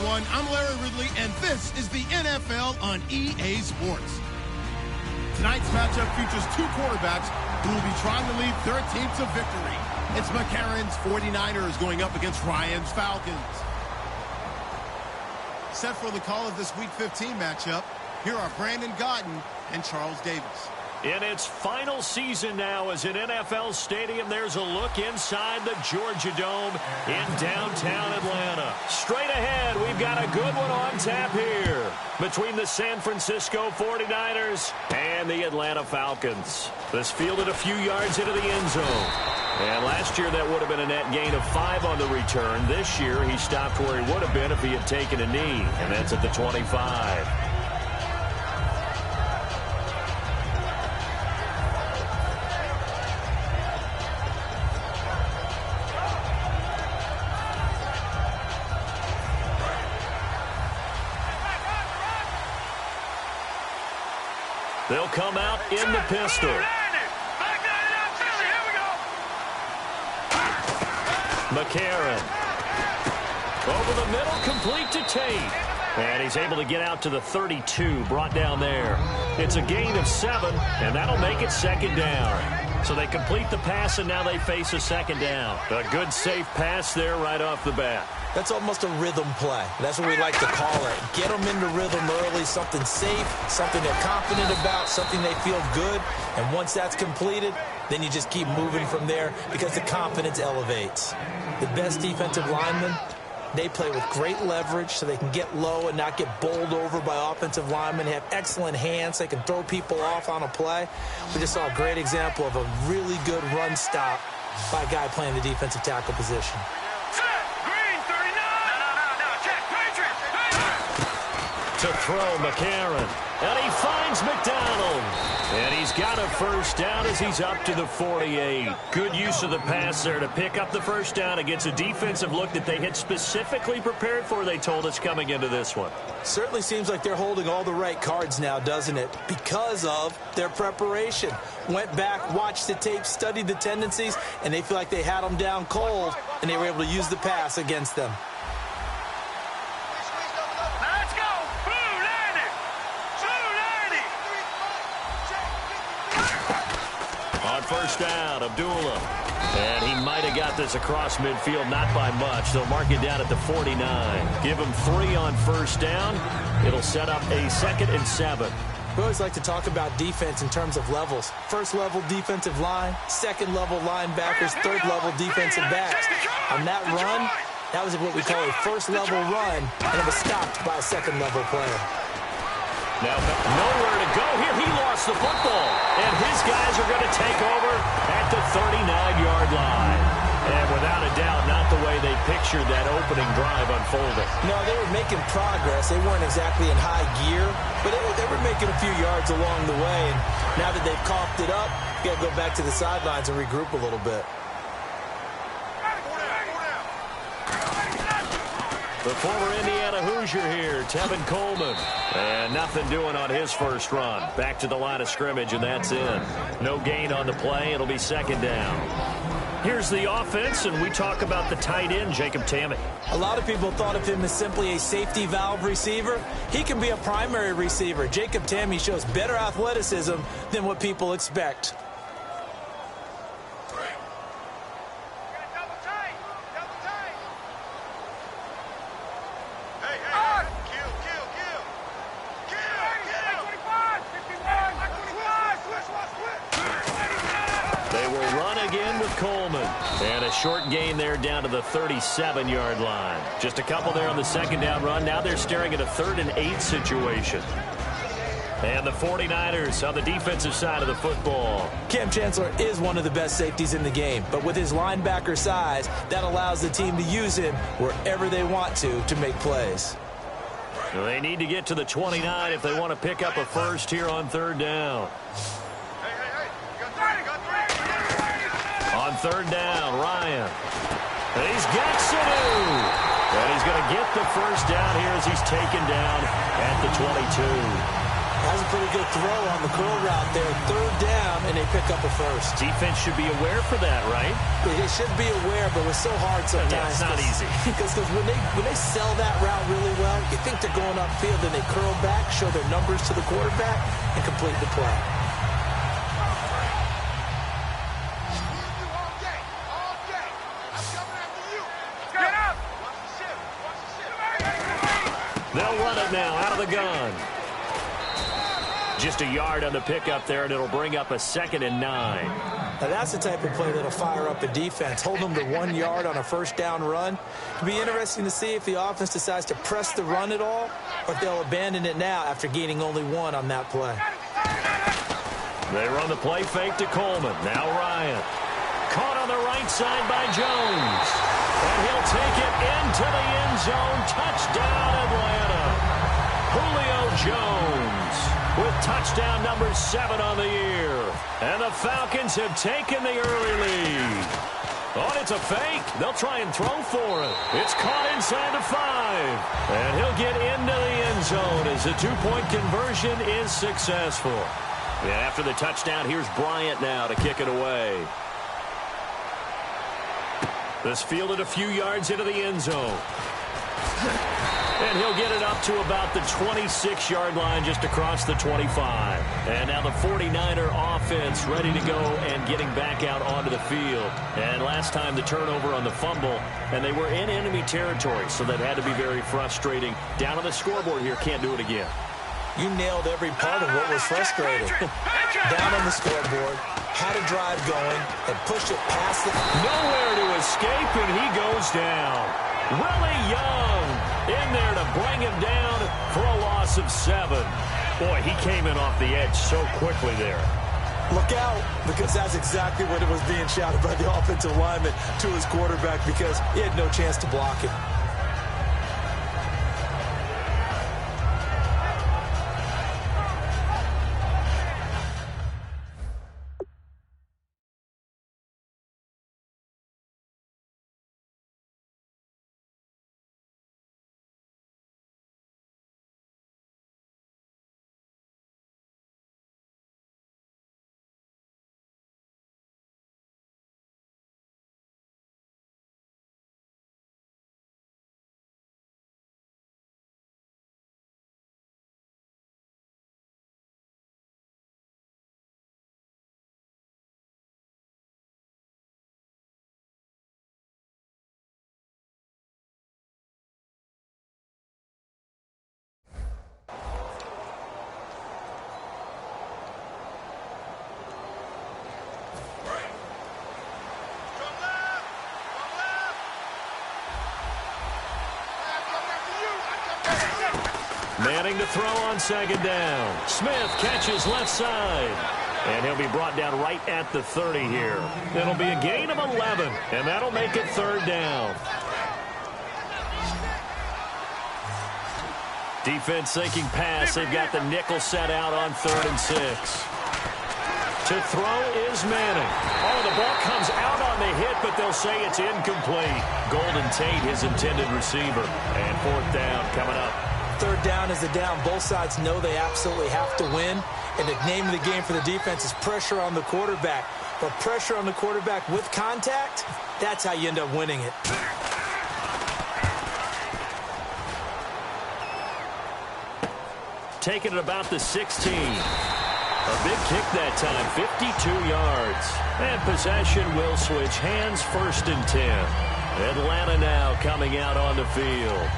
everyone. I'm Larry Ridley, and this is the NFL on EA Sports. Tonight's matchup features two quarterbacks who will be trying to lead their team to victory. It's McCarron's 49ers going up against Ryan's Falcons. Set for the call of this Week 15 matchup, here are Brandon Gaudin and Charles Davis. In its final season now as an NFL stadium, there's a look inside the Georgia Dome in downtown Atlanta. Straight ahead, we've got a good one on tap here between the San Francisco 49ers and the Atlanta Falcons. This fielded a few yards into the end zone. And last year, that would have been a net gain of 5 on the return. This year, he stopped where he would have been if he had taken a knee, and that's at the 25. They'll come out in the pistol. McCarron. Over the middle, complete to Tate. And he's able to get out to the 32, brought down there. It's a gain of 7, and that'll make it second down. So they complete the pass, and now they face a second down. A good, safe pass there right off the bat. That's almost a rhythm play. That's what we like to call it. Get them into rhythm early, something safe, something they're confident about, something they feel good. And once that's completed, then you just keep moving from there because the confidence elevates. The best defensive linemen, they play with great leverage so they can get low and not get bowled over by offensive linemen. They have excellent hands. They can throw people off on a play. We just saw a great example of a really good run stop by a guy playing the defensive tackle position. To throw McCarron, and he finds McDonald. And he's got a first down as he's up to the 48. Good use of the pass there to pick up the first down against a defensive look that they had specifically prepared for, they told us, coming into this one. Certainly seems like they're holding all the right cards now, doesn't it? Because of their preparation. Went back, watched the tape, studied the tendencies, and they feel like they had them down cold, and they were able to use the pass against them. First down, Abdullah. And he might have got this across midfield, not by much. They'll mark it down at the 49. Give him 3 on first down. It'll set up a 2nd and 7. We always like to talk about defense in terms of levels. First level defensive line, second level linebackers, third level defensive backs. On that run, that was what we call a first level run, and it was stopped by a second level player. Now, nowhere to go here. He lost the football. And his guys are going to take over at the 39-yard line. And without a doubt, not the way they pictured that opening drive unfolding. No, they were making progress. They weren't exactly in high gear, but they were making a few yards along the way. And now that they've coughed it up, you got to go back to the sidelines and regroup a little bit. The former Indiana Hoosier here, Tevin Coleman. And nothing doing on his first run. Back to the line of scrimmage, and that's in. No gain on the play. It'll be second down. Here's the offense, and we talk about the tight end, Jacob Tamme. A lot of people thought of him as simply a safety valve receiver. He can be a primary receiver. Jacob Tamme shows better athleticism than what people expect. Short gain there down to the 37-yard line. Just a couple there on the second down run. Now they're staring at a 3rd and 8 situation. And the 49ers on the defensive side of the football. Cam Chancellor is one of the best safeties in the game, but with his linebacker size, that allows the team to use him wherever they want to make plays. Well, they need to get to the 29 if they want to pick up a first here on 3rd down. On 3rd down, Ryan. And he's got Sanu. And he's going to get the first down here as he's taken down at the 22. That's a pretty good throw on the curl route there. Third down, and they pick up a first. Defense should be aware for that, right? They should be aware, but it's so hard sometimes. Yeah, it's not easy. Because when they sell that route really well, you think they're going upfield, then they curl back, show their numbers to the quarterback, and complete the play. They'll run it now out of the gun. Just a yard on the pickup there, and it'll bring up a 2nd and 9. Now that's the type of play that'll fire up a defense. Hold them to 1 yard on a first down run. It'll be interesting to see if the offense decides to press the run at all, or if they'll abandon it now after gaining only 1 on that play. They run the play fake to Coleman. Now Ryan. Caught on the right side by Jones. And he'll take it into the end zone. Touchdown, Atlanta. Julio Jones with touchdown number 7 on the year. And the Falcons have taken the early lead. Oh, it's a fake. They'll try and throw for it. It's caught inside the 5. And he'll get into the end zone as the 2-point conversion is successful. And after the touchdown, here's Bryant now to kick it away. This fielded a few yards into the end zone. And he'll get it up to about the 26-yard line just across the 25. And now the 49er offense ready to go and getting back out onto the field. And last time the turnover on the fumble, and they were in enemy territory, so that had to be very frustrating. Down on the scoreboard here, can't do it again. You nailed every part of what was frustrating. Down on the scoreboard, had a drive going, and pushed it past the... Nowhere to escape, and he goes down. Willie Young in there to bring him down for a loss of 7. Boy, he came in off the edge so quickly there. Look out, because that's exactly what it was being shouted by the offensive lineman to his quarterback, because he had no chance to block it. Manning to throw on 2nd down. Smith catches left side. And he'll be brought down right at the 30 here. It'll be a gain of 11, and that'll make it 3rd down. Defense thinking pass. They've got the nickel set out on 3rd and 6. To throw is Manning. Oh, the ball comes out on the hit, but they'll say it's incomplete. Golden Tate, his intended receiver. And 4th down coming up. 3rd down is the down. Both sides know they absolutely have to win. And the name of the game for the defense is pressure on the quarterback. But pressure on the quarterback with contact, that's how you end up winning it. Taking it about the 16. A big kick that time, 52 yards. And possession will switch hands, 1st and 10. Atlanta now coming out on the field.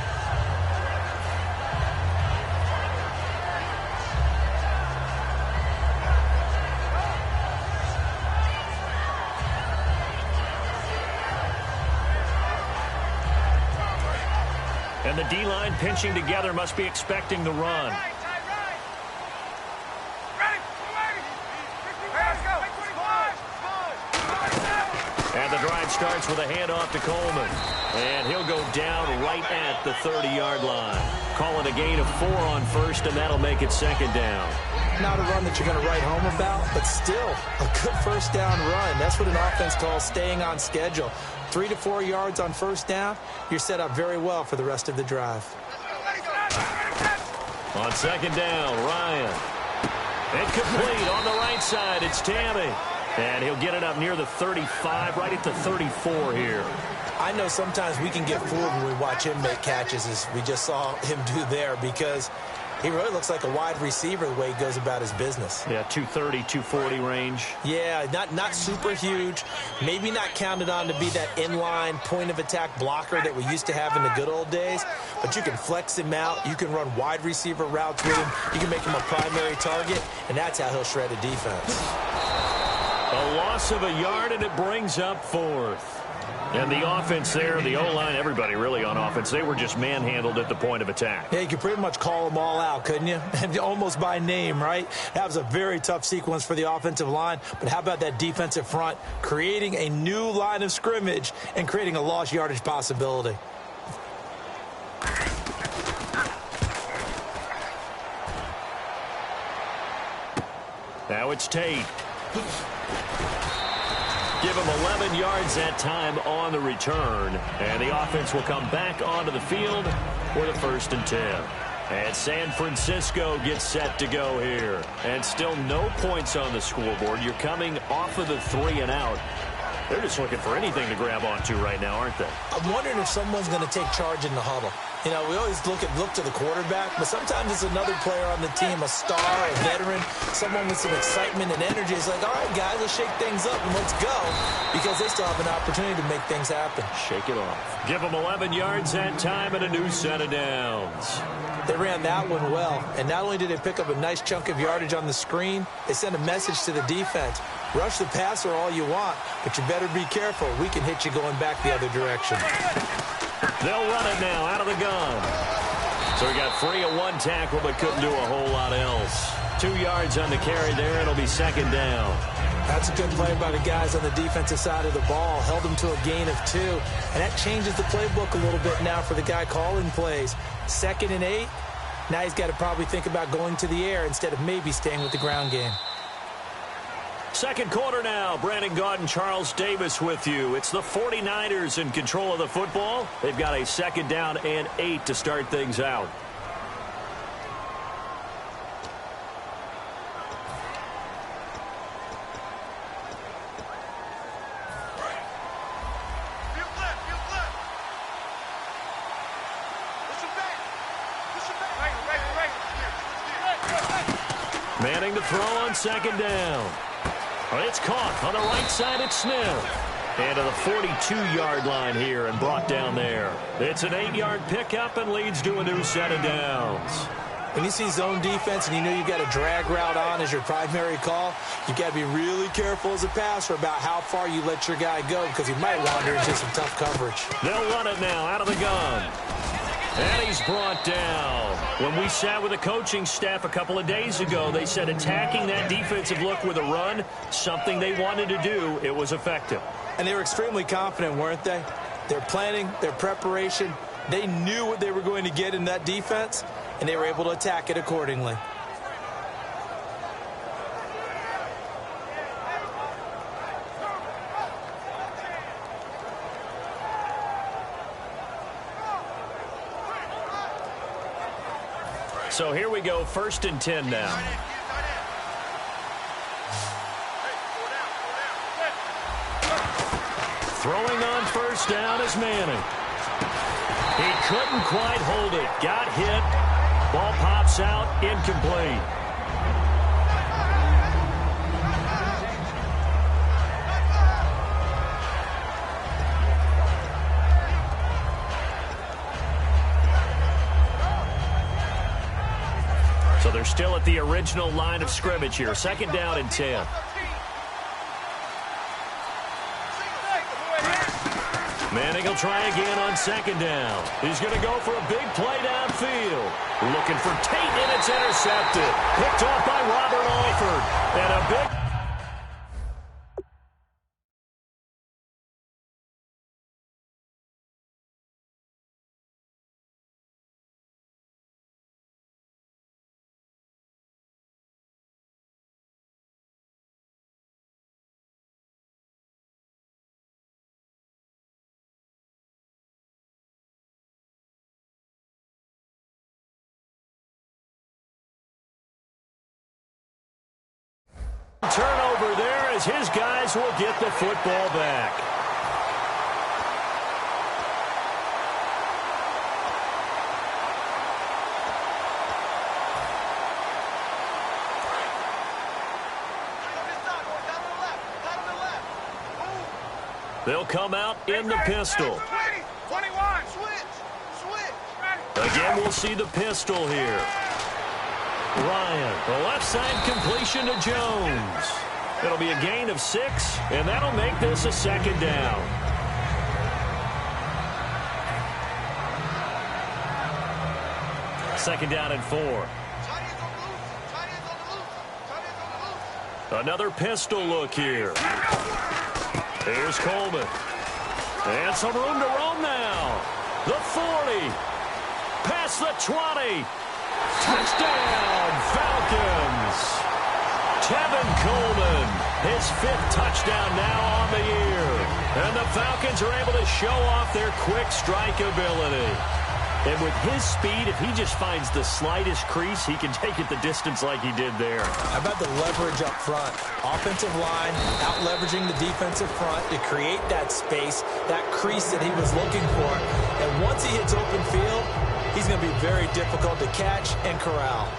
And the D-line pinching together, must be expecting the run. And the drive starts with a handoff to Coleman. And he'll go down right at the 30-yard line. Call it a gain of 4 on 1st, and that'll make it 2nd down. Not a run that you're going to write home about, but still a good 1st down run. That's what an offense calls staying on schedule. 3 to 4 yards on 1st down, you're set up very well for the rest of the drive. On 2nd down, Ryan. Incomplete on the right side. It's Tammy. And he'll get it up near the 35, right at the 34 here. I know sometimes we can get fooled when we watch him make catches, as we just saw him do there, because he really looks like a wide receiver the way he goes about his business. Yeah, 230, 240 range. Yeah, not super huge. Maybe not counted on to be that inline point-of-attack blocker that we used to have in the good old days. But you can flex him out. You can run wide receiver routes with him. You can make him a primary target, and that's how he'll shred a defense. A loss of a yard, and it brings up fourth. And the offense there, the O-line, everybody really on offense, they were just manhandled at the point of attack. Yeah, you could pretty much call them all out, couldn't you? Almost by name, right? That was a very tough sequence for the offensive line. But how about that defensive front creating a new line of scrimmage and creating a lost yardage possibility? Now it's Tate. Give him 11 yards that time on the return. And the offense will come back onto the field for the 1st and 10. And San Francisco gets set to go here. And still no points on the scoreboard. You're coming off of the 3 and out. They're just looking for anything to grab onto right now, aren't they? I'm wondering if someone's going to take charge in the huddle. You know, we always look to the quarterback, but sometimes it's another player on the team, a star, a veteran, someone with some excitement and energy. It's like, all right, guys, let's shake things up and let's go, because they still have an opportunity to make things happen. Shake it off. Give them 11 yards that time and a new set of downs. They ran that one well, and not only did they pick up a nice chunk of yardage on the screen, they sent a message to the defense. Rush the passer all you want, but you better be careful. We can hit you going back the other direction. They'll run it now out of the gun. So he got free of one tackle but couldn't do a whole lot else. 2 yards on the carry there. It'll be 2nd down. That's a good play by the guys on the defensive side of the ball. Held them to a gain of 2. And that changes the playbook a little bit now for the guy calling plays. 2nd and 8. Now he's got to probably think about going to the air instead of maybe staying with the ground game. Second quarter now. Brandon Gaudin, Charles Davis with you. It's the 49ers in control of the football. They've got a 2nd down and 8 to start things out. Manning to throw on 2nd down. It's caught on the right side. It's Smith. And to the 42-yard line here and brought down there. It's an 8-yard pickup and leads to a new set of downs. When you see zone defense and you know you've got a drag route on as your primary call, you've got to be really careful as a passer about how far you let your guy go, because he might wander into some tough coverage. They'll run it now out of the gun. And he's brought down. When we sat with the coaching staff a couple of days ago, they said attacking that defensive look with a run, something they wanted to do, it was effective. And they were extremely confident, weren't they? Their planning, their preparation, they knew what they were going to get in that defense, and they were able to attack it accordingly. So here we go, 1st and 10 now. Throwing on 1st down is Manning. He couldn't quite hold it. Got hit. Ball pops out, incomplete. So they're still at the original line of scrimmage here. 2nd down and 10. Manning will try again on 2nd down. He's going to go for a big play downfield. Looking for Tate, and it's intercepted. Picked off by Robert Alford. And a big Turnover there as his guys will get the football back. They'll come out in the pistol. 21, switch. Again, we'll see the pistol here. Ryan, the left side completion to Jones. It'll be a gain of 6, and that'll make this a second down. Second down and 4. Another pistol look here. Here's Coleman. And some room to roam now. The 40. Past the 20. Touchdown, Falcons. Tevin Coleman, his 5th touchdown now on the year. And the Falcons are able to show off their quick strike ability. And with his speed, if he just finds the slightest crease, he can take it the distance like he did there. How about the leverage up front? Offensive line out-leveraging the defensive front to create that space, that crease that he was looking for. And once he hits open field, he's going to be very difficult to catch and corral.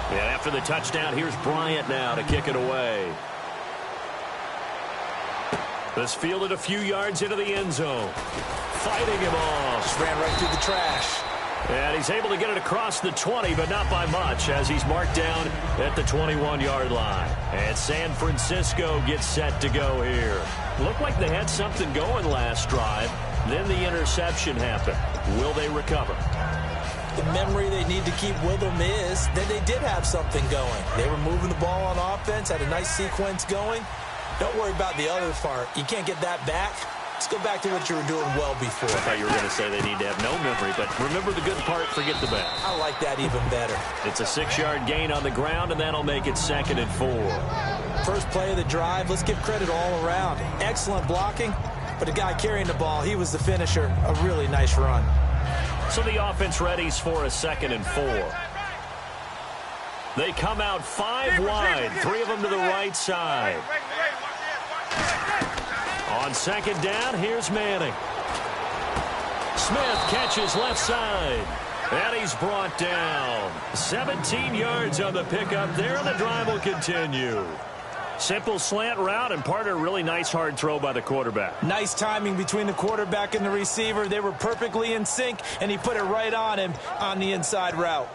And after the touchdown, here's Bryant now to kick it away. This fielded a few yards into the end zone. Fighting him off. Just ran right through the trash. And he's able to get it across the 20, but not by much, as he's marked down at the 21-yard line. And San Francisco gets set to go here. Looked like they had something going last drive. Then the interception happened. Will they recover? The memory they need to keep with them is that they did have something going. They were moving the ball on offense, had a nice sequence going. Don't worry about the other part. You can't get that back. Let's go back to what you were doing well before. I thought you were going to say they need to have no memory, but remember the good part, forget the bad. I like that even better. It's a 6-yard gain on the ground, and that'll make it 2nd and 4. First play of the drive, let's give credit all around. Excellent blocking, but the guy carrying the ball, he was the finisher. A really nice run. So the offense readies for a 2nd and 4. They come out 5 wide, 3 of them to the right side. On 2nd down, here's Manning. Smith catches left side. And he's brought down. 17 yards on the pickup there, and the drive will continue. Simple slant route, and part of a really nice hard throw by the quarterback. Nice timing between the quarterback and the receiver. They were perfectly in sync, and he put it right on him on the inside route.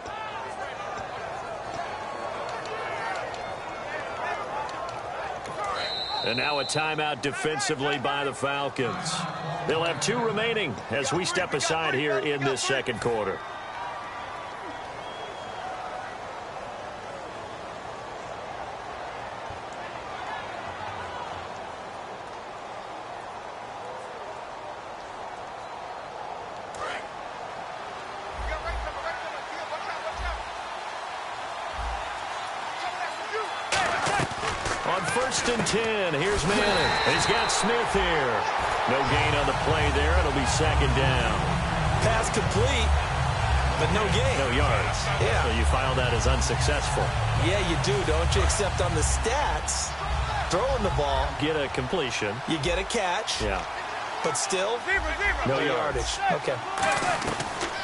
And now a timeout defensively by the Falcons. They'll have 2 remaining as we step aside here in this 2nd quarter. On 1st and 10, here's Manning. He's got Smith here. No gain on the play there. It'll be 2nd down. Pass complete, but no gain. No yards. Yeah. So you file that as unsuccessful. Yeah, you do, don't you? Except on the stats, throwing the ball, Get a completion. you get a catch, Yeah. but still, No no yards. yardage. Okay.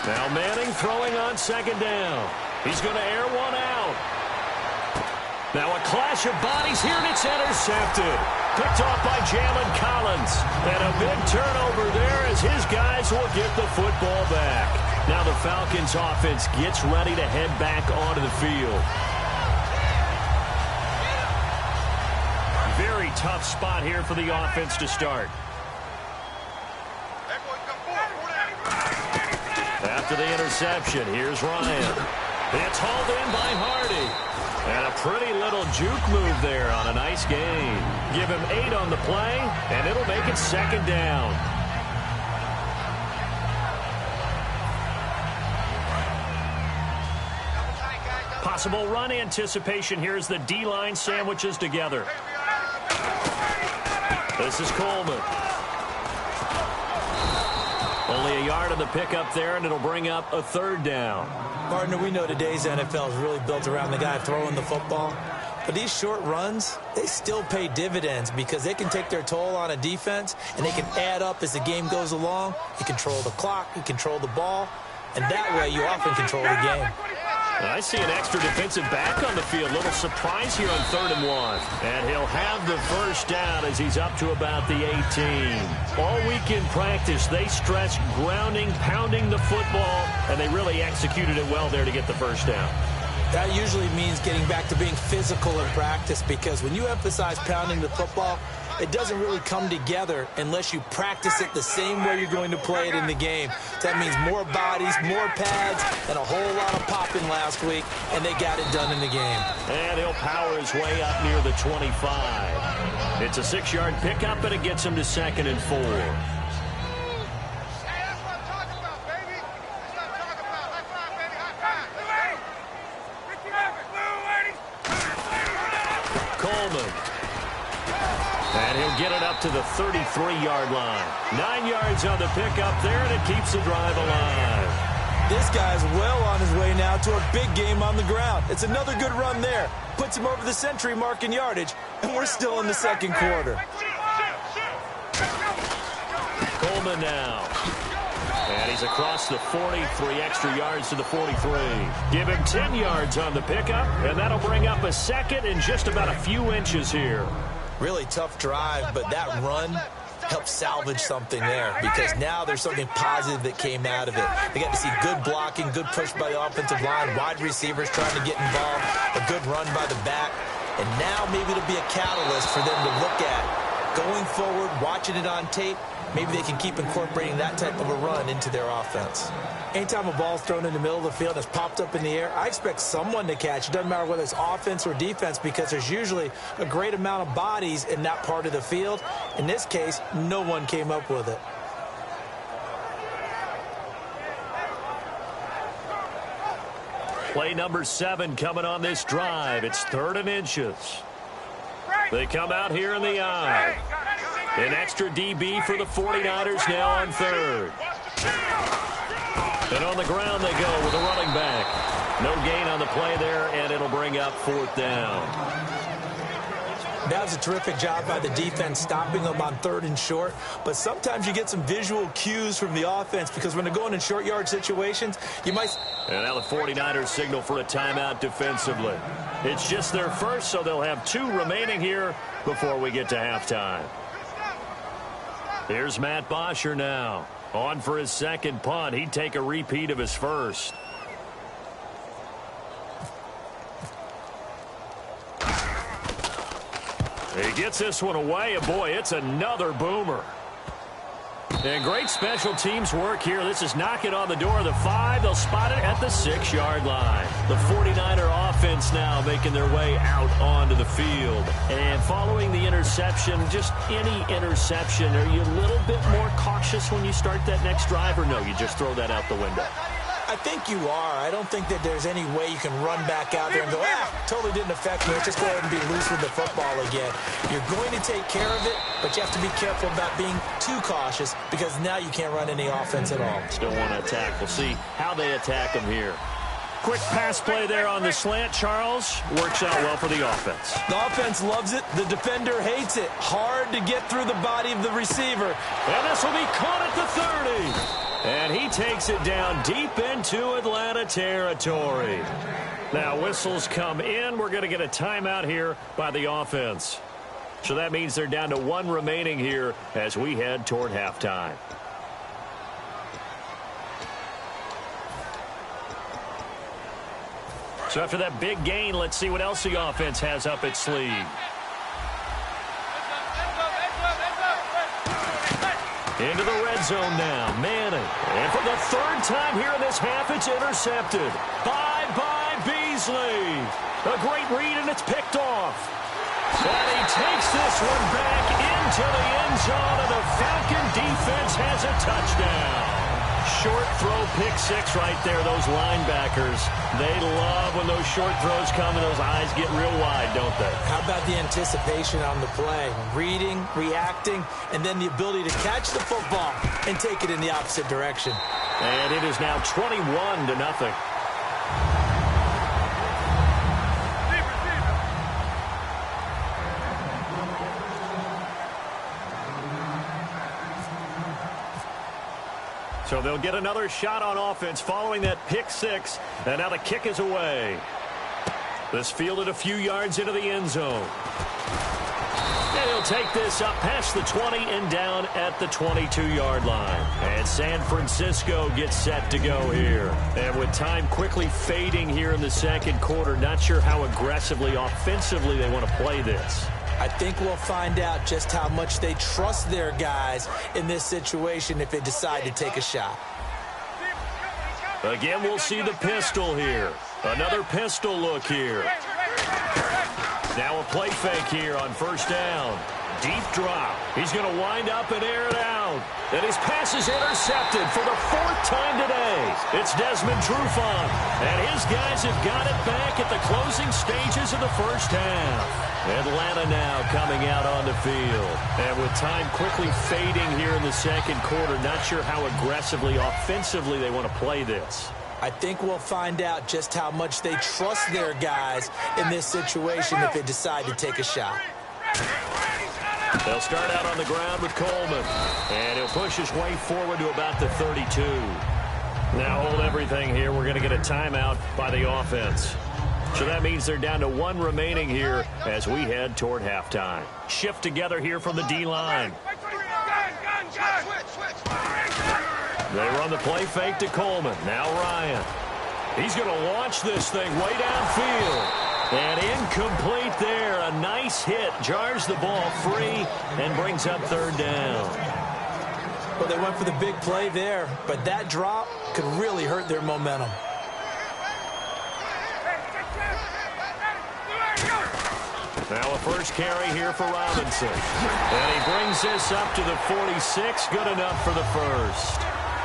Now Manning throwing on 2nd down. He's going to air one out. Now a clash of bodies here, and it's intercepted. Picked off by Jalen Collins. And a big turnover there as his guys will get the football back. Now the Falcons offense gets ready to head back onto the field. Very tough spot here for the offense to start. After the interception, here's Ryan. It's hauled in by Hardy. And a pretty little juke move there on a nice gain. Give him 8 on the play, and it'll make it 2nd down. Possible run anticipation here as the D-line sandwiches together. This is Coleman. Only a yard on the pickup there, and it'll bring up a third down. Partner, we know today's NFL is really built around the guy throwing the football. But these short runs, they still pay dividends because they can take their toll on a defense, and they can add up as the game goes along. You control the clock, you control the ball, and that way you often control the game. I see an extra defensive back on the field. Little surprise here on 3rd and 1. And he'll have the first down as he's up to about the 18. All week in practice, they stressed grounding, pounding the football, and they really executed it well there to get the first down. That usually means getting back to being physical in practice, because when you emphasize pounding the football, it doesn't really come together unless you practice it the same way you're going to play it in the game. That means more bodies, more pads, and a whole lot of popping last week, and they got it done in the game. And he'll power his way up near the 25. It's a 6-yard pickup, and it gets him to 2nd and 4. And he'll get it up to the 33-yard line. 9 yards on the pickup there, and it keeps the drive alive. This guy's well on his way now to a big game on the ground. It's another good run there. Puts him over the century mark in yardage, and we're still in the second quarter. Coleman now. And he's across the 40, 3 extra yards to the 43. Give him 10 yards on the pickup, and that'll bring up a second in just about a few inches here. Really tough drive, but that run helped salvage something there, because now there's something positive that came out of it. They got to see good blocking, good push by the offensive line, wide receivers trying to get involved, a good run by the back, and now maybe it'll be a catalyst for them to look at going forward, watching it on tape. Maybe they can keep incorporating that type of a run into their offense. Anytime a ball's thrown in the middle of the field and it's popped up in the air, I expect someone to catch. It doesn't matter whether it's offense or defense, because there's usually a great amount of bodies in that part of the field. In this case, no one came up with it. Play number 7 coming on this drive. It's 3rd and inches. They come out here in the eye. An extra DB for the 49ers now on 3rd. And on the ground they go with a running back. No gain on the play there, and it'll bring up 4th down. That was a terrific job by the defense stopping them on 3rd and short. But sometimes you get some visual cues from the offense, because when they're going in short yard situations, you might... And now the 49ers signal for a timeout defensively. It's just their first, so they'll have 2 remaining here before we get to halftime. Here's Matt Bosher now. On for his second punt. He'd take a repeat of his first. He gets this one away, and boy, it's another boomer. And great special teams work here. This is knocking on the door of the 5. They'll spot it at the 6-yard line. The 49er offense now making their way out onto the field. And following the interception, just any interception, are you a little bit more cautious when you start that next drive, or no, you just throw that out the window? I think you are. I don't think that there's any way you can run back out there and go, totally didn't affect me. Let's just go ahead and be loose with the football again. You're going to take care of it, but you have to be careful about being too cautious, because now you can't run any offense at all. Still want to attack. We'll see how they attack them here. Quick pass play there on the slant, Charles. Works out well for the offense. The offense loves it. The defender hates it. Hard to get through the body of the receiver. And this will be caught at the 30. And he takes it down deep into Atlanta territory. Now whistles come in. We're going to get a timeout here by the offense. So that means they're down to 1 remaining here as we head toward halftime. So after that big gain, let's see what else the offense has up its sleeve. Into the red zone now, Manning. And for the 3rd time here in this half, it's intercepted. Bye-bye, Beasley. A great read, and it's picked off. And he takes this one back into the end zone, and the Falcon defense has a touchdown. short throw pick six right there. Those linebackers, they love when those short throws come and those eyes get real wide, don't they? How about the anticipation on the play? Reading, reacting, and then the ability to catch the football and take it in the opposite direction. And it is now 21-0. So they'll get another shot on offense following that pick six. And now the kick is away. This fielded a few yards into the end zone. And he'll take this up past the 20 and down at the 22-yard line. And San Francisco gets set to go here. And with time quickly fading here in the second quarter, not sure how aggressively, offensively they want to play this. I think we'll find out just how much they trust their guys in this situation if they decide to take a shot. Again, we'll see the pistol here. Another pistol look here. Now a play fake here on first down. Deep drop. He's going to wind up and air it out. And his pass is intercepted for the fourth time today. It's Desmond Trufant. And his guys have got it back at the closing stages of the first half. Atlanta now coming out on the field. And with time quickly fading here in the second quarter, not sure how aggressively, offensively they want to play this. I think we'll find out just how much they trust their guys in this situation if they decide to take a shot. They'll start out on the ground with Coleman. And he'll push his way forward to about the 32. Now hold everything here. We're going to get a timeout by the offense. So that means they're down to one remaining here as we head toward halftime. Shift together here from the D-line. They run the play fake to Coleman. Now Ryan. He's going to launch this thing way downfield. And incomplete there. A nice hit. Jars the ball free and brings up third down. Well, they went for the big play there, but that drop could really hurt their momentum. Now a first carry here for Robinson. And he brings this up to the 46. Good enough for the first.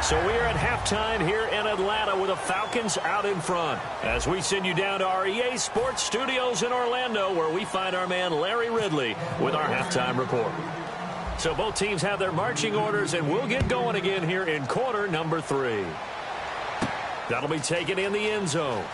So we are at halftime here in Atlanta with the Falcons out in front. As we send you down to our EA Sports Studios in Orlando, where we find our man Larry Ridley with our halftime report. So both teams have their marching orders, and we'll get going again here in quarter number 3. That'll be taken in the end zone.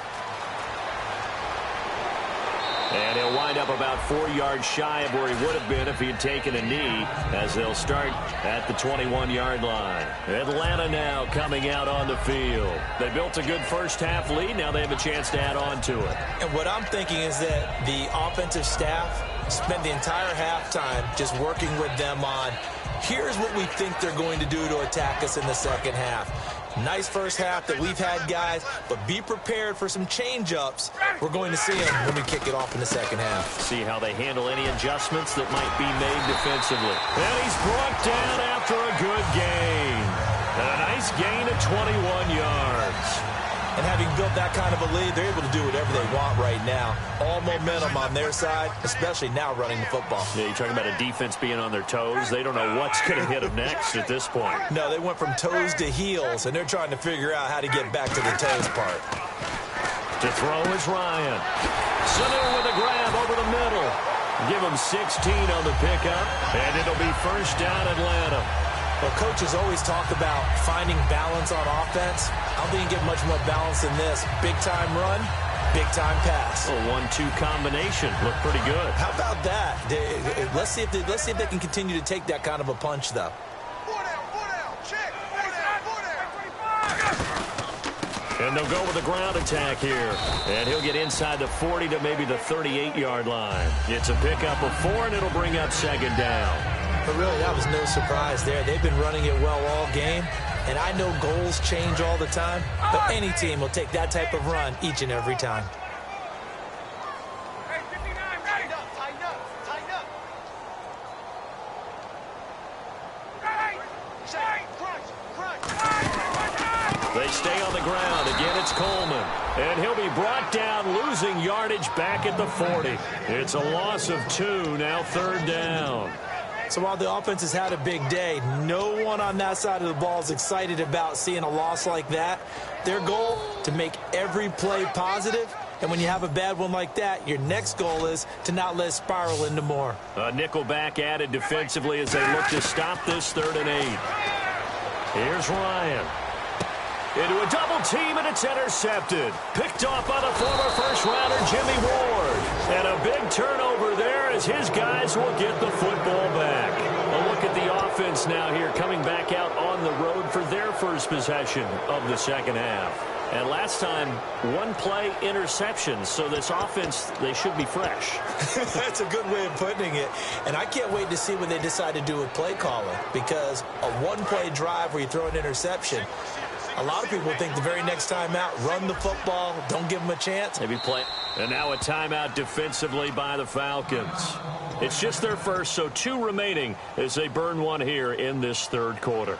And he'll wind up about 4 yards shy of where he would have been if he had taken a knee, as they'll start at the 21-yard line. Atlanta now coming out on the field. They built a good first-half lead. Now they have a chance to add on to it. And what I'm thinking is that the offensive staff spent the entire halftime just working with them on, here's what we think they're going to do to attack us in the second half. Nice first half that we've had, guys, but be prepared for some change-ups. We're going to see them when we kick it off in the second half. See how they handle any adjustments that might be made defensively. And he's brought down after a good gain. And a nice gain of 21 yards. And having built that kind of a lead, they're able to do whatever they want right now. All momentum on their side, especially now running the football. Yeah, you're talking about a defense being on their toes. They don't know what's going to hit them next at this point. No, they went from toes to heels, and they're trying to figure out how to get back to the toes part. To throw is Ryan. Sitting with a grab over the middle. Give him 16 on the pickup, and it'll be first down Atlanta. Well, coaches always talk about finding balance on offense. I don't think you get much more balance than this. Big-time run, big-time pass. A 1-2 combination. Looked pretty good. How about that? Let's see if they can continue to take that kind of a punch, though. And they'll go with a ground attack here. And he'll get inside the 40 to maybe the 38-yard line. It's a pickup of 4, and it'll bring up second down. But really, that was no surprise there. They've been running it well all game. And I know goals change all the time, but any team will take that type of run each and every time. They stay on the ground. Again, it's Coleman. And he'll be brought down, losing yardage back at the 40. It's a loss of 2, now third down. So while the offense has had a big day, no one on that side of the ball is excited about seeing a loss like that. Their goal, to make every play positive. And when you have a bad one like that, your next goal is to not let it spiral into more. A nickel back added defensively as they look to stop this 3rd and 8. Here's Ryan. Into a double team, and it's intercepted. Picked off by the former first-rounder Jimmy Ward. And a big turnover there as his guys will get the football back. A look at the offense now here, coming back out on the road for their first possession of the second half. And last time, 1-play interception. So this offense, they should be fresh. That's a good way of putting it. And I can't wait to see what they decide to do with play calling. Because a 1-play drive where you throw an interception, a lot of people think the very next time out, run the football, don't give them a chance. Maybe play. And now a timeout defensively by the Falcons. It's just their first, so 2 remaining as they burn one here in this 3rd quarter.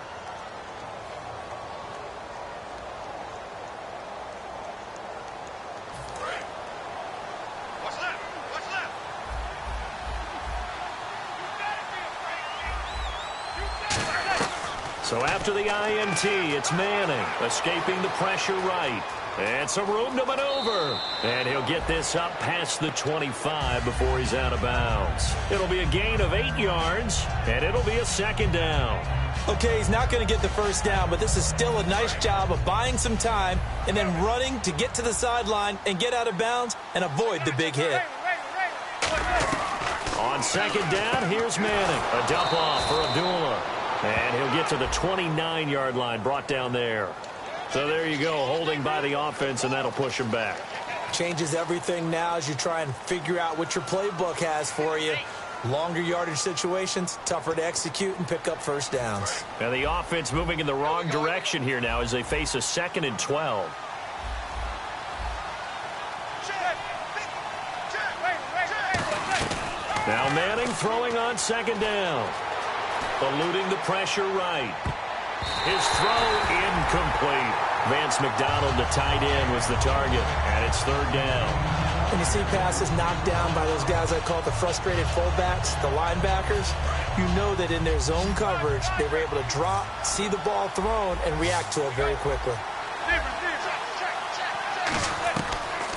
So after the INT, it's Manning, escaping the pressure right. And some room to maneuver. And he'll get this up past the 25 before he's out of bounds. It'll be a gain of 8 yards, and it'll be a 2nd down. Okay, he's not going to get the first down, but this is still a nice job of buying some time and then running to get to the sideline and get out of bounds and avoid the big hit. On 2nd down, here's Manning. A dump off for Abdullah. And he'll get to the 29-yard line, brought down there. So there you go, holding by the offense, and that'll push him back. Changes everything now as you try and figure out what your playbook has for you. Longer yardage situations, tougher to execute and pick up first downs. And the offense moving in the wrong direction here now as they face a 2nd and 12. Now Manning throwing on 2nd down. Eluding the pressure right. His throw incomplete. Vance McDonald, the tight end, was the target, and it's 3rd down. When you see passes knocked down by those guys I call the frustrated fullbacks, the linebackers, you know that in their zone coverage, they were able to drop, see the ball thrown, and react to it very quickly.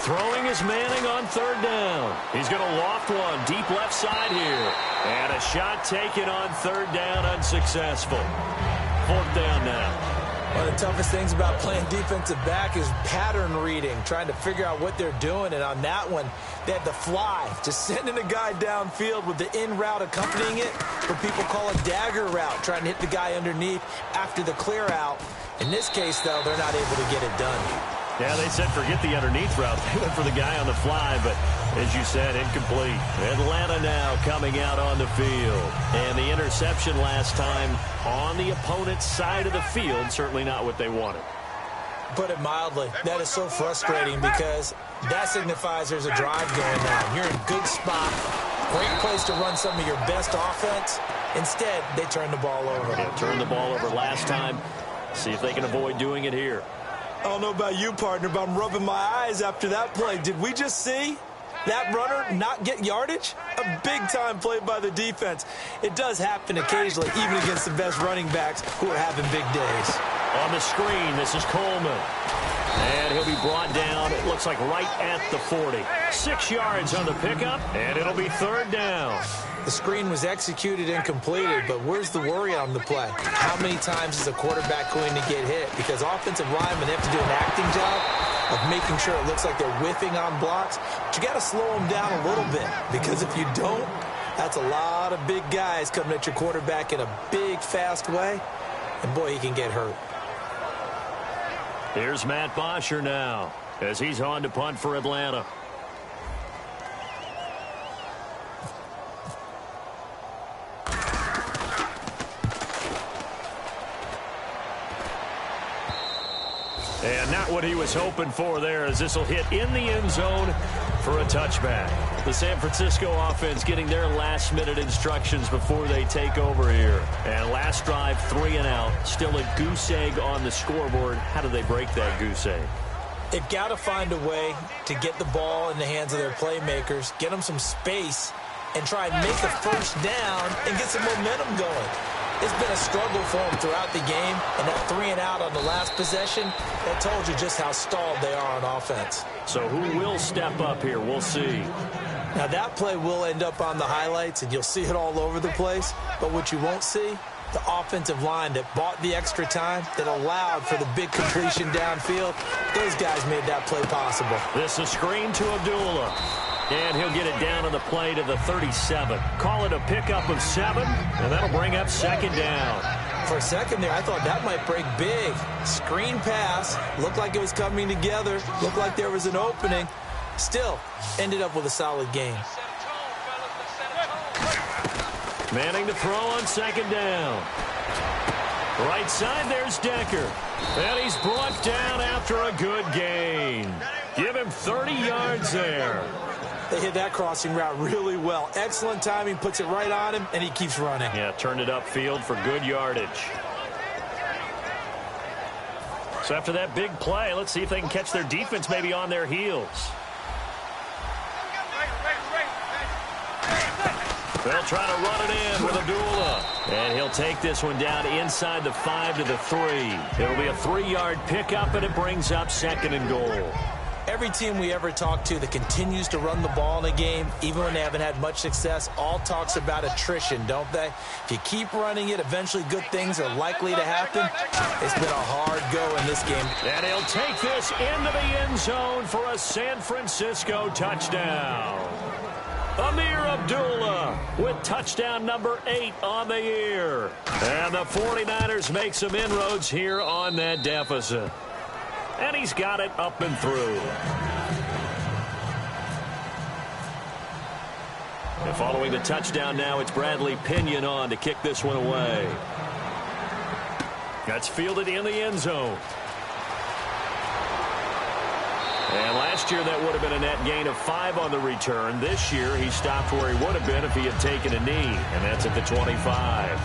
Throwing is Manning on 3rd down. He's going to loft one deep left side here. And a shot taken on 3rd down, unsuccessful. 4th down now. One of the toughest things about playing defensive back is pattern reading, trying to figure out what they're doing. And on that one, they had the fly, just sending a guy downfield with the in route accompanying it, what people call a dagger route, trying to hit the guy underneath after the clear out. In this case, though, they're not able to get it done. Yeah, they said forget the underneath route. They went for the guy on the fly, but as you said, incomplete. Atlanta now coming out on the field. And the interception last time on the opponent's side of the field, certainly not what they wanted. Put it mildly, that is so frustrating because that signifies there's a drive going on. You're in a good spot, great place to run some of your best offense. Instead, they turn the ball over. Yeah, turned the ball over last time. See if they can avoid doing it here. I don't know about you, partner, but I'm rubbing my eyes after that play. Did we just see that runner not get yardage? A big-time play by the defense. It does happen occasionally, even against the best running backs who are having big days. On the screen, this is Coleman. And he'll be brought down, it looks like right at the 40. 6 yards on the pickup, and it'll be 3rd down. The screen was executed and completed, but where's the worry on the play? How many times is a quarterback going to get hit? Because offensive linemen have to do an acting job of making sure it looks like they're whiffing on blocks. But you got to slow them down a little bit, because if you don't, that's a lot of big guys coming at your quarterback in a big, fast way. And boy, he can get hurt. Here's Matt Bosher now as he's on to punt for Atlanta. And not what he was hoping for there, as this will hit in the end zone for a touchback. The San Francisco offense getting their last-minute instructions before they take over here. And last drive, 3 and out. Still a goose egg on the scoreboard. How do they break that goose egg? They've got to find a way to get the ball in the hands of their playmakers, get them some space, and try and make a first down and get some momentum going. It's been a struggle for them throughout the game, and that 3-and-out on the last possession, that told you just how stalled they are on offense. So who will step up here? We'll see. Now, that play will end up on the highlights, and you'll see it all over the place. But what you won't see, the offensive line that bought the extra time, that allowed for the big completion downfield, those guys made that play possible. This is a screen to Abdullah. And he'll get it down on the play to the 37. Call it a pickup of 7, and that'll bring up second down. For a second there, I thought that might break big. Screen pass, looked like it was coming together, looked like there was an opening. Still, ended up with a solid gain. Manning to throw on second down. Right side, there's Decker. And he's brought down after a good gain. Give him 30 yards there. They hit that crossing route really well. Excellent timing, puts it right on him, and he keeps running. Yeah, turned it upfield for good yardage. So after that big play, let's see if they can catch their defense maybe on their heels. They'll try to run it in with Abdullah. And he'll take this one down inside the 5 to the 3. It'll be a 3-yard pickup, and it brings up second and goal. Every team we ever talk to that continues to run the ball in a game, even when they haven't had much success, all talks about attrition, don't they? If you keep running it, eventually good things are likely to happen. It's been a hard go in this game. And he'll take this into the end zone for a San Francisco touchdown. Amir Abdullah with touchdown number 8 on the year. And the 49ers make some inroads here on that deficit. And he's got it up and through. And following the touchdown now, it's Bradley Pinion on to kick this one away. That's fielded in the end zone. And last year, that would have been a net gain of 5 on the return. This year, he stopped where he would have been if he had taken a knee, and that's at the 25.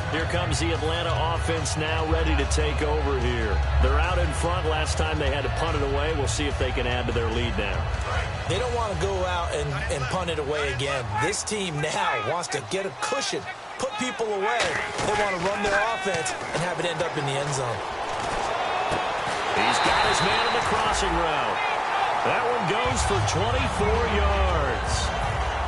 Here comes the Atlanta offense now ready to take over here. They're out in front. Last time they had to punt it away. We'll see if they can add to their lead now. They don't want to go out and punt it away again. This team now wants to get a cushion, put people away. They want to run their offense and have it end up in the end zone. He's got his man in the crossing route. That one goes for 24 yards.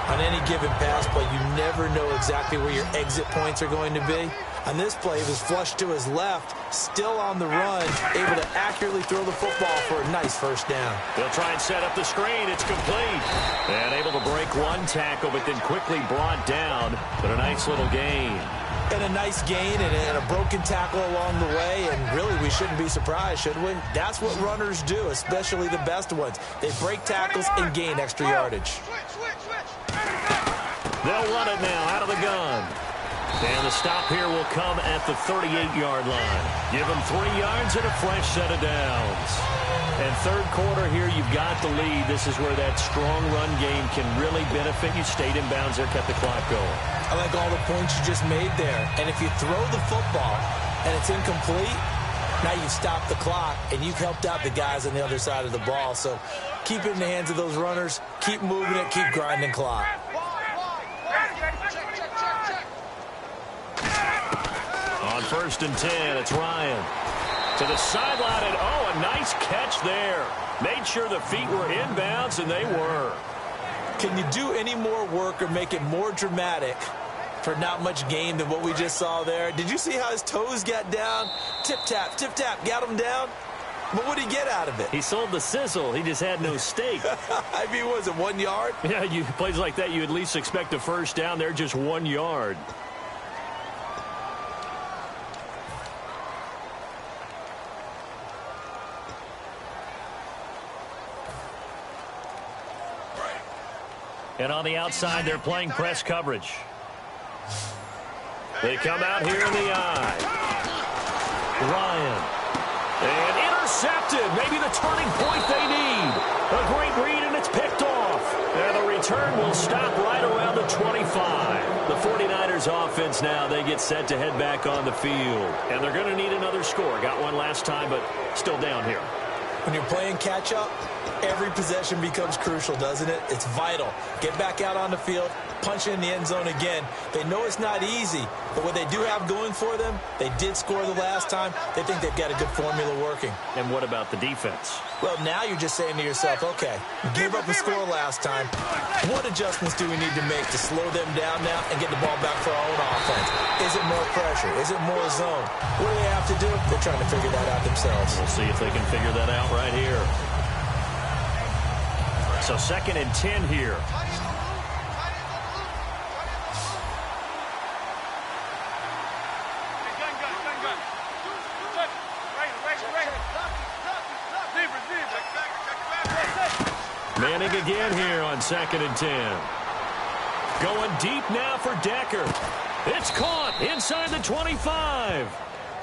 On any given pass play, you never know exactly where your exit points are going to be. On this play, it was flushed to his left, still on the run, able to accurately throw the football for a nice first down. They'll try and set up the screen. It's complete. And able to break one tackle, but then quickly brought down. But a nice little gain. And a nice gain and a broken tackle along the way, and really we shouldn't be surprised, should we? That's what runners do, especially the best ones. They break tackles and gain extra yardage. They'll run it now out of the gun. And the stop here will come at the 38-yard line. Give them 3 yards and a fresh set of downs. And third quarter here, you've got the lead. This is where that strong run game can really benefit you. Stayed in bounds there, kept the clock going. I like all the points you just made there. And if you throw the football and it's incomplete, now you've stopped the clock and you've helped out the guys on the other side of the ball. So keep it in the hands of those runners. Keep moving it. Keep grinding clock. On 1st and 10, it's Ryan. To the sideline, and a nice catch there. Made sure the feet were inbounds, and they were. Can you do any more work or make it more dramatic for not much gain than what we just saw there? Did you see how his toes got down? Tip-tap, got him down. But what did he get out of it? He sold the sizzle. He just had no steak. I mean, was it 1 yard? Yeah, plays like that, you at least expect a first down. They're just 1 yard. And on the outside, they're playing press coverage. They come out here in the eye. Ryan. And intercepted. Maybe the turning point they need. A great read, and it's picked off. And the return will stop right around the 25. The 49ers offense now, they get set to head back on the field. And they're going to need another score. Got one last time, but still down here. When you're playing catch-up, every possession becomes crucial, doesn't it? It's vital. Get back out on the field, punch in the end zone again. They know it's not easy, but what they do have going for them, they did score the last time. They think they've got a good formula working. And what about the defense? Well, now you're just saying to yourself, okay, gave up a score last time. What adjustments do we need to make to slow them down now and get the ball back for our own offense? Is it more pressure? Is it more zone? What do they have to do? They're trying to figure that out themselves. We'll see if they can figure that out right here. So 2nd and 10 here. Manning again here on 2nd and 10. Going deep now for Decker. It's caught inside the 25.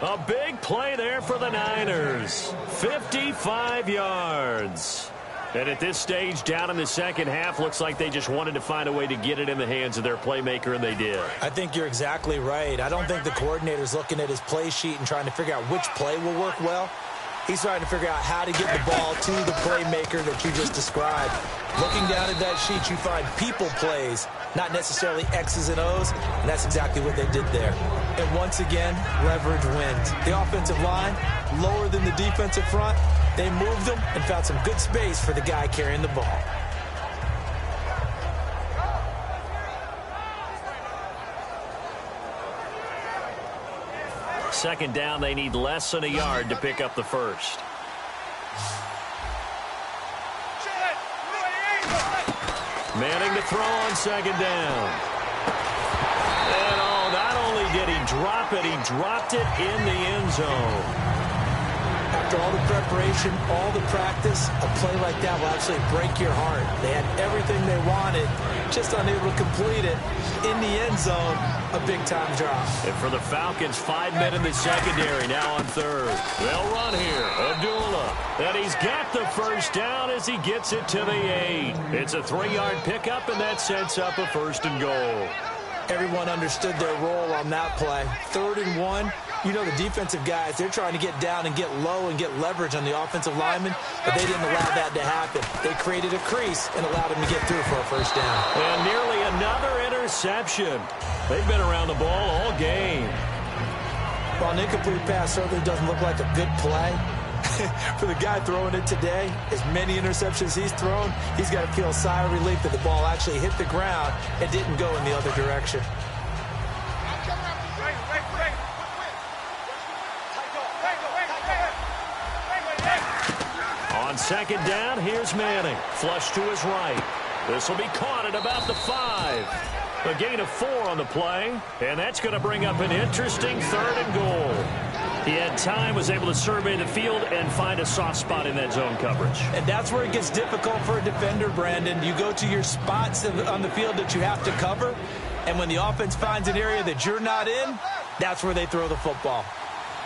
A big play there for the Niners. 55 yards. And at this stage, down in the second half, looks like they just wanted to find a way to get it in the hands of their playmaker, and they did. I think you're exactly right. I don't think the coordinator's looking at his play sheet and trying to figure out which play will work well. He's trying to figure out how to get the ball to the playmaker that you just described. Looking down at that sheet, you find people plays, not necessarily X's and O's, and that's exactly what they did there. And once again, leverage wins. The offensive line, lower than the defensive front, they moved them and found some good space for the guy carrying the ball. Second down, they need less than a yard to pick up the first. Manning to throw on 2nd down. And not only did he drop it, he dropped it in the end zone. After all the preparation, all the practice, a play like that will actually break your heart. They had everything they wanted, just unable to complete it. In the end zone, a big-time drop. And for the Falcons, 5 men in the secondary, now on 3rd. They'll run here. Abdullah. And he's got the first down as he gets it to the 8. It's a 3-yard pickup, and that sets up a 1st and goal. Everyone understood their role on that play. 3rd and 1. You know, the defensive guys, they're trying to get down and get low and get leverage on the offensive linemen, but they didn't allow that to happen. They created a crease and allowed him to get through for a 1st down. And nearly another interception. They've been around the ball all game. While an incomplete pass certainly doesn't look like a good play, for the guy throwing it today, as many interceptions he's thrown, he's got to feel a sigh of relief that the ball actually hit the ground and didn't go in the other direction. On 2nd down, here's Manning. Flush to his right. This will be caught at about the 5. A gain of 4 on the play, and that's going to bring up an interesting 3rd and goal. He had time, was able to survey the field and find a soft spot in that zone coverage. And that's where it gets difficult for a defender, Brandon. You go to your spots on the field that you have to cover, and when the offense finds an area that you're not in, that's where they throw the football.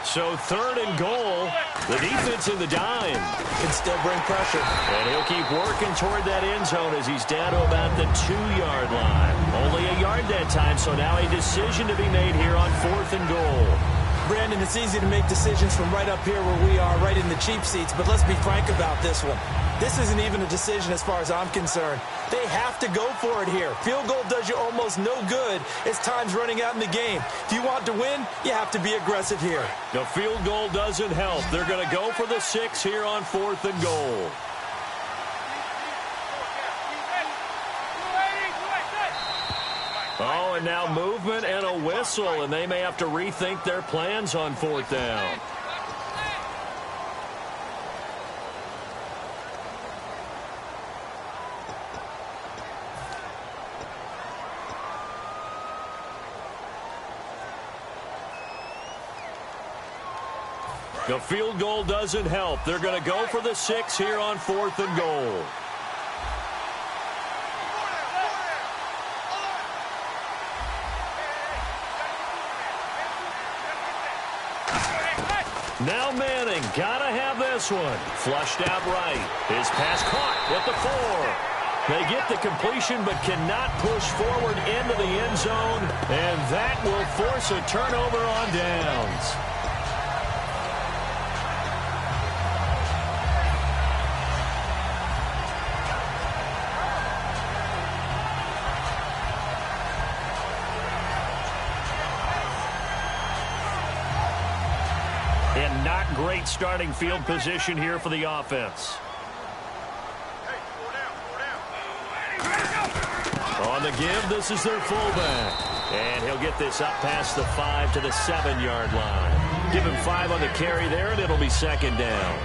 So 3rd and goal, the defense in the dime. Can still bring pressure. And he'll keep working toward that end zone as he's down to about the 2-yard line. Only a yard that time, so now a decision to be made here on 4th and goal. Brandon, it's easy to make decisions from right up here where we are, right in the cheap seats, but let's be frank about this one. This isn't even a decision as far as I'm concerned. They have to go for it here. Field goal does you almost no good as time's running out in the game. If you want to win, you have to be aggressive here. The field goal doesn't help. They're going to go for the 6 here on 4th and goal. Oh, and now movement and a whistle, and they may have to rethink their plans on 4th down. The field goal doesn't help. They're going to go for the 6 here on 4th and goal. Now Manning, gotta have this one. Flushed out right. His pass caught at the 4. They get the completion but cannot push forward into the end zone, and that will force a turnover on downs. And not great starting field position here for the offense. On the give, this is their fullback. And he'll get this up past the 5 to the 7-yard line. Give him 5 on the carry there, and it'll be second down.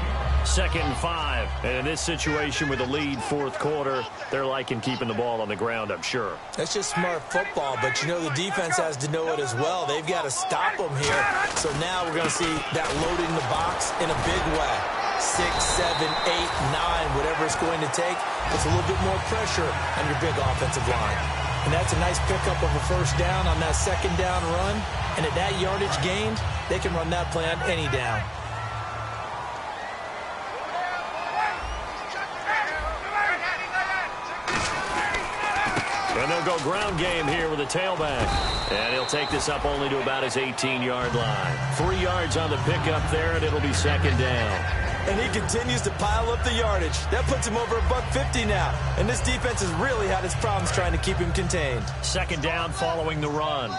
2nd and 5. And in this situation with a lead fourth quarter, they're liking keeping the ball on the ground, I'm sure. That's just smart football, but you know the defense has to know it as well. They've got to stop them here. So now we're going to see that loading the box in a big way. 6, 7, 8, 9, whatever it's going to take. Puts a little bit more pressure on your big offensive line. And that's a nice pickup of a first down on that second down run. And at that yardage gained, they can run that play on any down. And they'll go ground game here with a tailback. And he'll take this up only to about his 18-yard line. 3 yards on the pickup there, and it'll be second down. And he continues to pile up the yardage. That puts him over $150 now. And this defense has really had its problems trying to keep him contained. Second down following the run.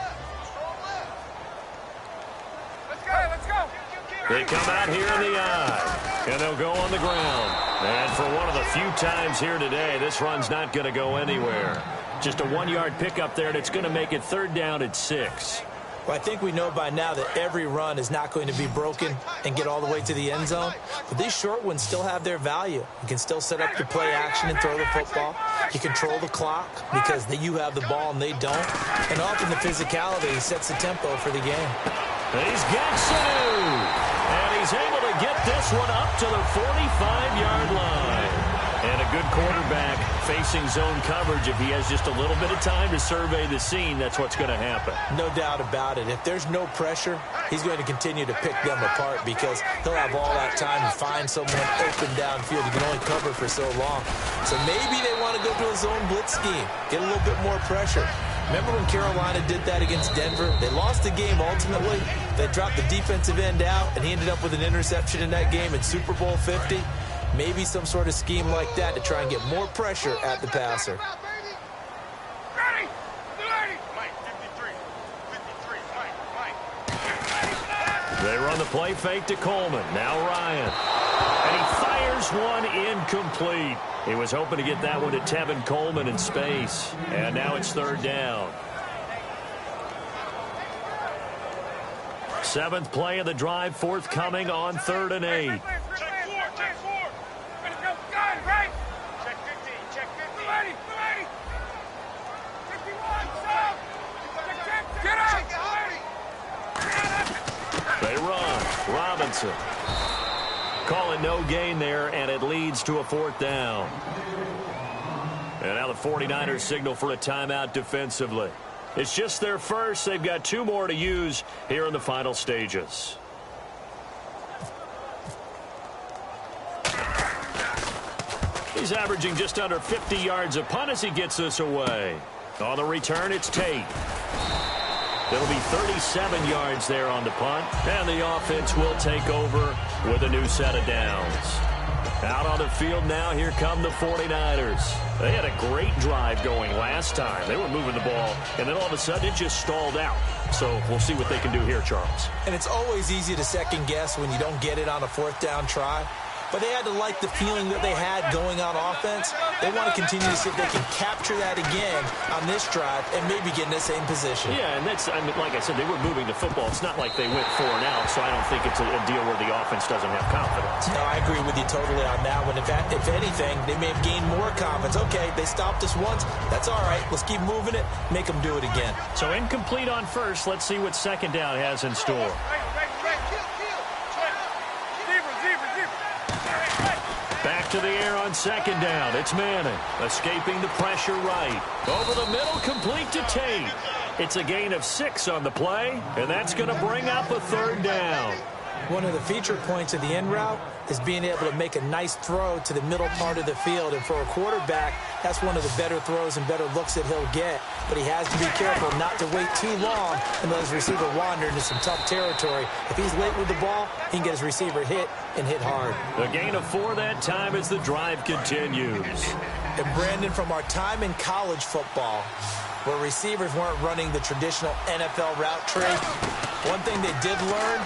Let's go. They come out here in the eye. And they'll go on the ground. And for one of the few times here today, this run's not going to go anywhere. Just a 1-yard pickup there, and it's going to make it 3rd down at 6. Well, I think we know by now that every run is not going to be broken and get all the way to the end zone. But these short ones still have their value. You can still set up the play action and throw the football. You control the clock because you have the ball and they don't. And often the physicality sets the tempo for the game. He's got Sanu. And he's able to get this one up to the 45-yard line. And a good quarterback facing zone coverage. If he has just a little bit of time to survey the scene, that's what's going to happen. No doubt about it. If there's no pressure, he's going to continue to pick them apart because he'll have all that time to find someone open downfield. He can only cover for so long. So maybe they want to go to a zone blitz scheme, get a little bit more pressure. Remember when Carolina did that against Denver? They lost the game ultimately. They dropped the defensive end out, and he ended up with an interception in that game in Super Bowl 50. Maybe some sort of scheme like that to try and get more pressure at the passer. Ready. Mike, 53. Mike. They run the play fake to Coleman. Now Ryan. And he fires one incomplete. He was hoping to get that one to Tevin Coleman in space. And now it's 3rd down. 7th play of the drive forthcoming on 3rd and 8. Check 4. Ready, go. Got it, right? Check 15. Check 50. Ready. 51. Stop. Get out. They run. Robinson. Call it no gain there, and it leads to a 4th down. And now the 49ers signal for a timeout defensively. It's just their first. They've got 2 more to use here in the final stages. He's averaging just under 50 yards a punt as he gets this away. On the return, it's Tate. It'll be 37 yards there on the punt, and the offense will take over with a new set of downs. Out on the field now, here come the 49ers. They had a great drive going last time. They were moving the ball, and then all of a sudden it just stalled out. So we'll see what they can do here, Charles. And it's always easy to second guess when you don't get it on a 4th down try. But they had to like the feeling that they had going on offense. They want to continue to see if they can capture that again on this drive and maybe get in the same position. Yeah, and that's, like I said, they were moving the football. It's not like they went 4 and out, so I don't think it's a deal where the offense doesn't have confidence. No, I agree with you totally on that one. If anything, they may have gained more confidence. Okay, they stopped us once. That's all right. Let's keep moving it. Make them do it again. So incomplete on first. Let's see what second down has in store. Back to the air on second down. It's Manning. Escaping the pressure right. Over the middle, complete to Tate. It's a gain of 6 on the play, and that's going to bring up a 3rd down. One of the feature points of the end route is being able to make a nice throw to the middle part of the field. And for a quarterback, that's one of the better throws and better looks that he'll get. But he has to be careful not to wait too long and let his receiver wander into some tough territory. If he's late with the ball, he can get his receiver hit and hit hard. A gain of 4 that time as the drive continues. And Brandon, from our time in college football, where receivers weren't running the traditional NFL route tree, one thing they did learn,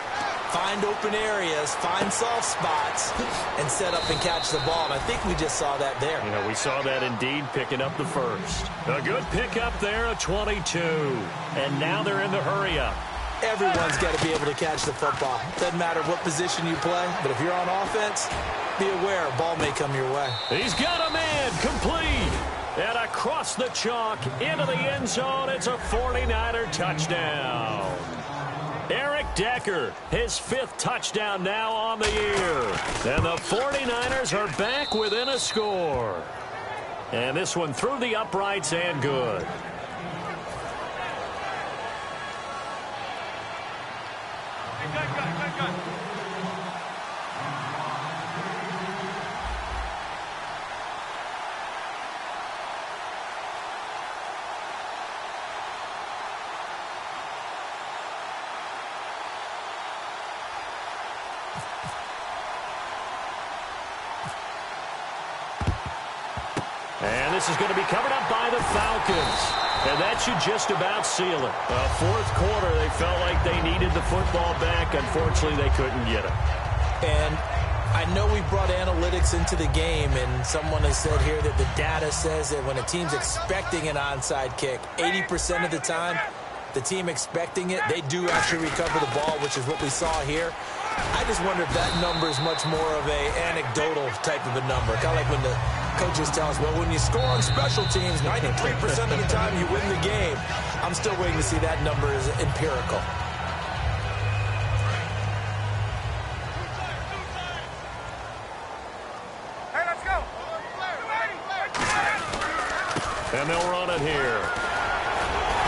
find open areas, find soft spots, and set up and catch the ball. And I think we just saw that there. You know, we saw that indeed, picking up the first. A good pickup there, a 22. And now they're in the hurry-up. Everyone's got to be able to catch the football. Doesn't matter what position you play, but if you're on offense, be aware a ball may come your way. He's got a man, complete. And across the chalk, into the end zone, it's a 49er touchdown. Eric Decker, his 5th touchdown now on the year. And the 49ers are back within a score. And this one through the uprights and good. Good. And this is going to be covered up by the Falcons. And that should just about seal it. Fourth quarter, they felt like they needed the football back. Unfortunately, they couldn't get it. And I know we brought analytics into the game, and someone has said here that the data says that when a team's expecting an onside kick, 80% of the time, the team expecting it, they do actually recover the ball, which is what we saw here. I just wonder if that number is much more of a anecdotal type of a number. Kind of like when the coaches tell us, well, when you score on special teams, 93% of the time you win the game. I'm still waiting to see that number is empirical. Hey, let's go. And they'll run it here.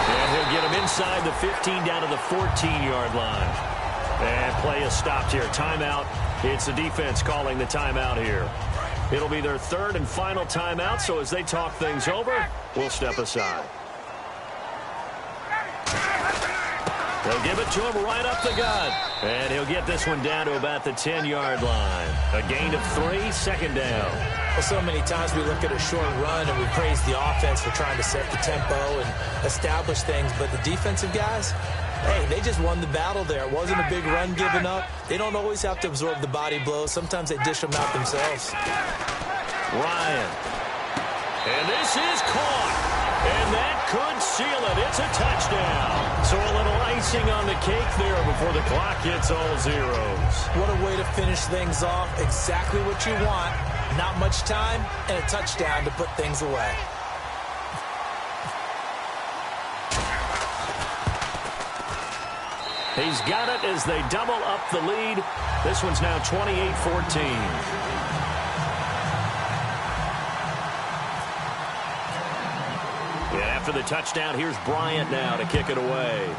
And he'll get him inside the 15 down to the 14-yard line. And play is stopped here. Timeout. It's the defense calling the timeout here. It'll be their 3rd and final timeout, so as they talk things over, we'll step aside. They'll give it to him right up the gut. And he'll get this one down to about the 10-yard line. A gain of 3, 2nd down. Well, so many times we look at a short run and we praise the offense for trying to set the tempo and establish things, but the defensive guys, hey, they just won the battle there. It wasn't a big run given up. They don't always have to absorb the body blows. Sometimes they dish them out themselves. Ryan. And this is caught. And that could seal it. It's a touchdown. So a little icing on the cake there before the clock hits all zeros. What a way to finish things off. Exactly what you want. Not much time and a touchdown to put things away. He's got it as they double up the lead. This one's now 28-14. And after the touchdown, here's Bryant now to kick it away.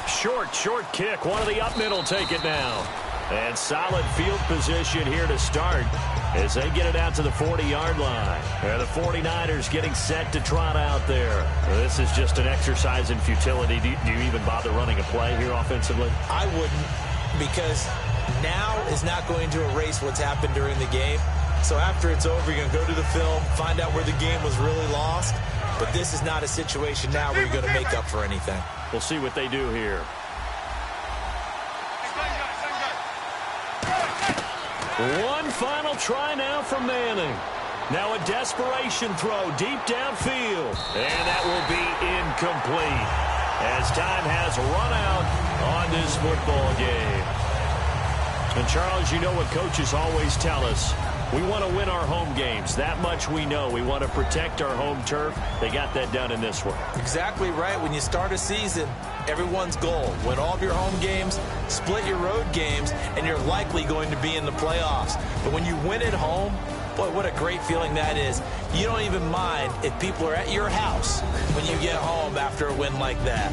Short kick. One of the up middle take it now. And solid field position here to start as they get it out to the 40-yard line. And the 49ers getting set to trot out there. This is just an exercise in futility. Do you even bother running a play here offensively? I wouldn't, because now is not going to erase what's happened during the game. So after it's over, you're going to go to the film, find out where the game was really lost. But this is not a situation now where you're going to make up for anything. We'll see what they do here. One final try now from Manning. Now a desperation throw deep downfield. And that will be incomplete as time has run out on this football game. And Charles, you know what coaches always tell us. We want to win our home games. That much we know. We want to protect our home turf. They got that done in this one. Exactly right. When you start a season, everyone's goal, win all of your home games, split your road games, and you're likely going to be in the playoffs. But when you win at home, boy, what a great feeling that is. You don't even mind if people are at your house when you get home after a win like that.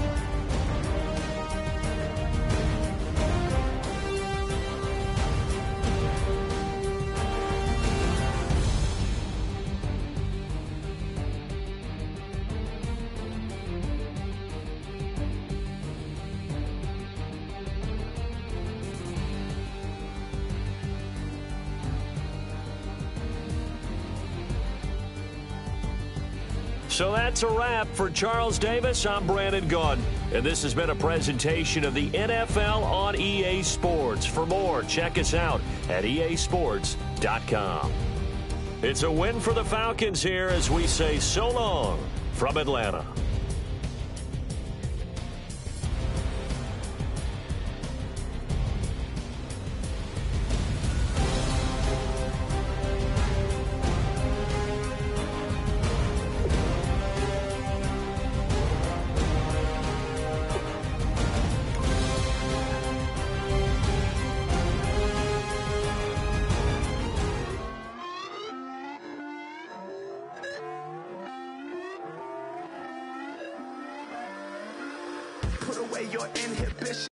So that's a wrap for Charles Davis. I'm Brandon Gaudin. And this has been a presentation of the NFL on EA Sports. For more, check us out at easports.com. It's a win for the Falcons here as we say so long from Atlanta. Put away your inhibition.